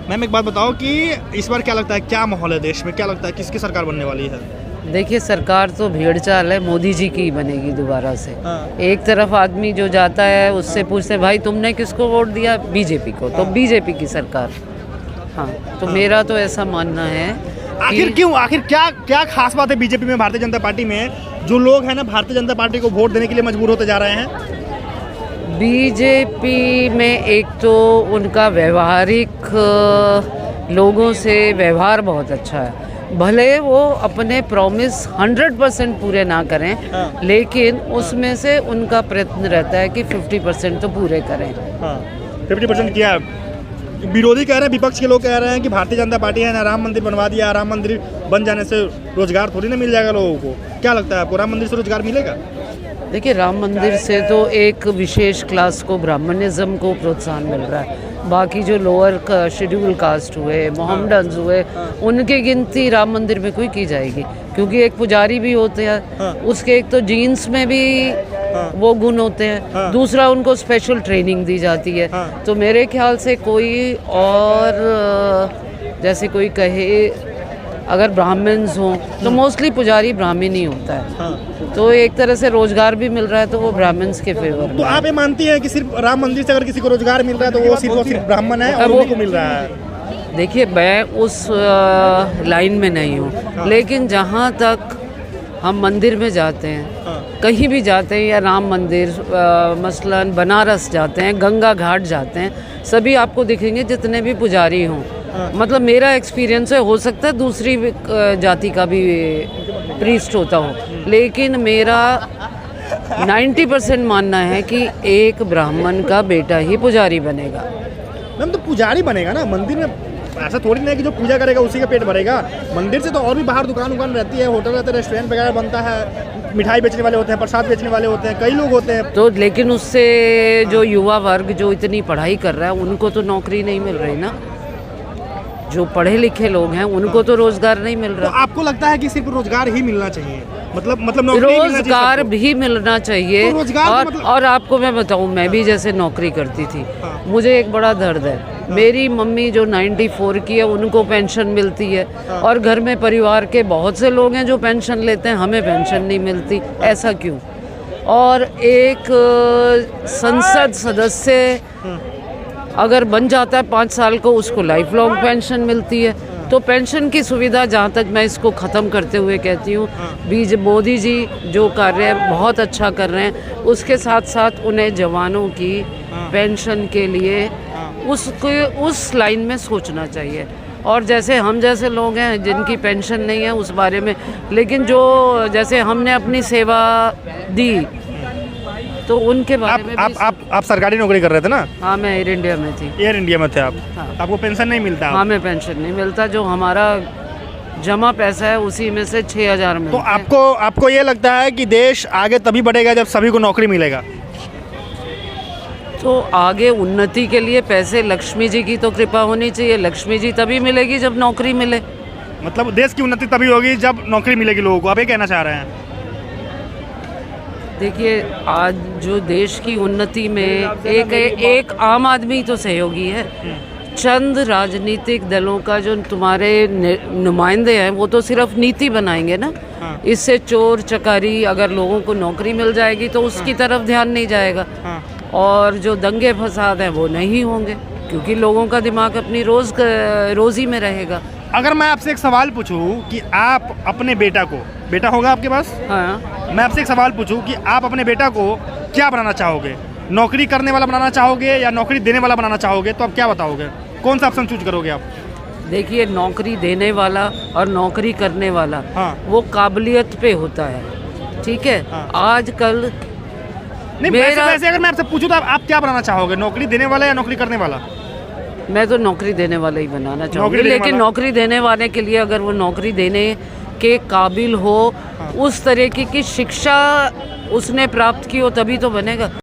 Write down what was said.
Ma'am एक बात बताओ कि इस बार क्या लगता है, क्या माहौल है देश में, क्या लगता है किसकी सरकार बनने वाली है? देखिए, सरकार तो भेड़ चाल है, मोदी जी की बनेगी दोबारा से। हाँ। एक तरफ आदमी जो जाता है उससे पूछते भाई तुमने किसको वोट दिया, बीजेपी को, तो बीजेपी की सरकार। हाँ, तो मेरा तो ऐसा मानना है। आखिर क्यों, आखिर क्या क्या खास बात है बीजेपी में, भारतीय जनता पार्टी में, जो लोग हैं ना भारतीय जनता पार्टी को वोट देने के लिए मजबूर होते जा रहे हैं? बीजेपी में एक तो उनका व्यवहारिक लोगों से व्यवहार बहुत अच्छा है। भले वो अपने प्रॉमिस 100% पूरे ना करें, हाँ। लेकिन उसमें से उनका प्रयत्न रहता है कि 50% तो पूरे करें। हाँ, 50% किया है। विरोधी कह रहे हैं, विपक्ष के लोग कह रहे हैं कि भारतीय जनता पार्टी है ना राम मंदिर बनवा दिया, राम मंदिर बन जाने से रोजगार थोड़ी ना मिल जाएगा लोगों को। क्या लगता है आपको, राम मंदिर से रोजगार मिलेगा? देखिए, राम मंदिर से तो एक विशेष क्लास को, ब्राह्मणिज्म को प्रोत्साहन मिल रहा है। बाकी जो लोअर शेड्यूल कास्ट हुए, मोहम्मडन्स हुए, उनकी गिनती राम मंदिर में कोई की जाएगी? क्योंकि एक पुजारी भी होते हैं, उसके एक तो जीन्स में भी वो गुण होते हैं, दूसरा उनको स्पेशल ट्रेनिंग दी जाती है। तो मेरे ख्याल से कोई और जैसे कोई कहे अगर ब्राह्मण्स हों तो मोस्टली पुजारी ब्राह्मण ही होता है। तो एक तरह से रोजगार भी मिल रहा है, तो वो ब्राह्मण्स के फेवर में। तो आप ये मानती हैं कि सिर्फ राम मंदिर से अगर किसी को रोजगार मिल रहा है तो वो सिर्फ ब्राह्मण है और उनको मिल रहा है? देखिए, मैं उस लाइन में नहीं हूँ, लेकिन जहाँ तक हम मंदिर में जाते हैं, कहीं भी जाते हैं, या राम मंदिर मसलन बनारस जाते हैं, गंगा घाट जाते हैं, सभी आपको दिखेंगे जितने भी पुजारी हों। मतलब मेरा एक्सपीरियंस है, हो सकता है दूसरी जाति का भी प्रीस्ट होता हो, लेकिन मेरा 90% मानना है कि एक ब्राह्मण का बेटा ही पुजारी बनेगा। मैम, तो पुजारी बनेगा ना मंदिर में, ऐसा थोड़ी नहीं है कि जो पूजा करेगा उसी का पेट भरेगा। मंदिर से तो और भी बाहर दुकान रहती है, होटल रहते हैं, रेस्टोरेंट वगैरह बनता है, मिठाई बेचने वाले होते हैं, प्रसाद बेचने वाले होते हैं, कई लोग होते हैं। तो लेकिन उससे जो युवा वर्ग जो इतनी पढ़ाई कर रहा है उनको तो नौकरी नहीं मिल रही ना। जो पढ़े लिखे लोग हैं उनको तो रोजगार नहीं मिल रहा। तो आपको लगता है कि सिर्फ रोजगार ही मिलना चाहिए, मतलब नौकरी रोजगार भी मिलना चाहिए? तो रोजगार और आपको मैं बताऊं, मैं भी जैसे नौकरी करती थी, मुझे एक बड़ा दर्द है। मेरी मम्मी जो 94 की है उनको पेंशन मिलती है, और घर में परिवार के बहुत से लोग हैं जो पेंशन लेते हैं, हमें पेंशन नहीं मिलती। ऐसा क्यों? और एक संसद सदस्य अगर बन जाता है 5 साल को, उसको लाइफ लॉन्ग पेंशन मिलती है। तो पेंशन की सुविधा, जहाँ तक मैं इसको ख़त्म करते हुए कहती हूँ, मोदी जी जो कार्य बहुत अच्छा कर रहे हैं, उसके साथ साथ उन्हें जवानों की पेंशन के लिए उस लाइन में सोचना चाहिए। और जैसे हम जैसे लोग हैं जिनकी पेंशन नहीं है उस बारे में, लेकिन जो जैसे हमने अपनी सेवा दी तो उनके बारे में आप सरकारी नौकरी कर रहे थे ना? हाँ, मैं एयर इंडिया में थी। एयर इंडिया में थे आप? हाँ। आपको पेंशन नहीं मिलता? हाँ, हमें पेंशन नहीं मिलता, जो हमारा जमा पैसा है उसी में से 6,000 मिलता है। तो आपको ये लगता है कि देश आगे तभी बढ़ेगा जब सभी को नौकरी मिलेगा? तो आगे उन्नति के लिए पैसे, लक्ष्मी जी की तो कृपा होनी चाहिए। लक्ष्मी जी तभी मिलेगी जब नौकरी मिले। मतलब देश की उन्नति तभी होगी जब नौकरी मिलेगी लोगों को, आप ये कहना चाह रहे हैं? देखिए, आज जो देश की उन्नति में एक आम आदमी तो सहयोगी है। चंद राजनीतिक दलों का जो तुम्हारे नुमाइंदे हैं वो तो सिर्फ नीति बनाएंगे ना। इससे चोर चकारी, अगर लोगों को नौकरी मिल जाएगी तो उसकी तरफ ध्यान नहीं जाएगा। और जो दंगे फसाद हैं वो नहीं होंगे, क्योंकि लोगों का दिमाग अपनी रोजी में रहेगा। अगर मैं आपसे एक सवाल पूछूं कि आप अपने बेटा को, बेटा होगा आपके पास? हाँ। मैं आपसे एक सवाल पूछूं कि आप अपने बेटा को क्या बनाना चाहोगे? नौकरी करने वाला बनाना चाहोगे या नौकरी देने वाला बनाना चाहोगे? तो आप क्या बताओगे, कौन सा ऑप्शन चूज करोगे आप? देखिए, नौकरी देने वाला और नौकरी करने वाला, वो काबिलियत पे होता है, ठीक है। आजकल नहीं, वैसे अगर मैं आपसे पूछूं तो आप क्या बनाना चाहोगे, नौकरी देने वाला या नौकरी करने वाला? मैं तो नौकरी देने वाला ही बनाना चाहूँगी, लेकिन नौकरी देने वाले के लिए अगर वो नौकरी देने के काबिल हो, उस तरीके की शिक्षा उसने प्राप्त की हो, तभी तो बनेगा।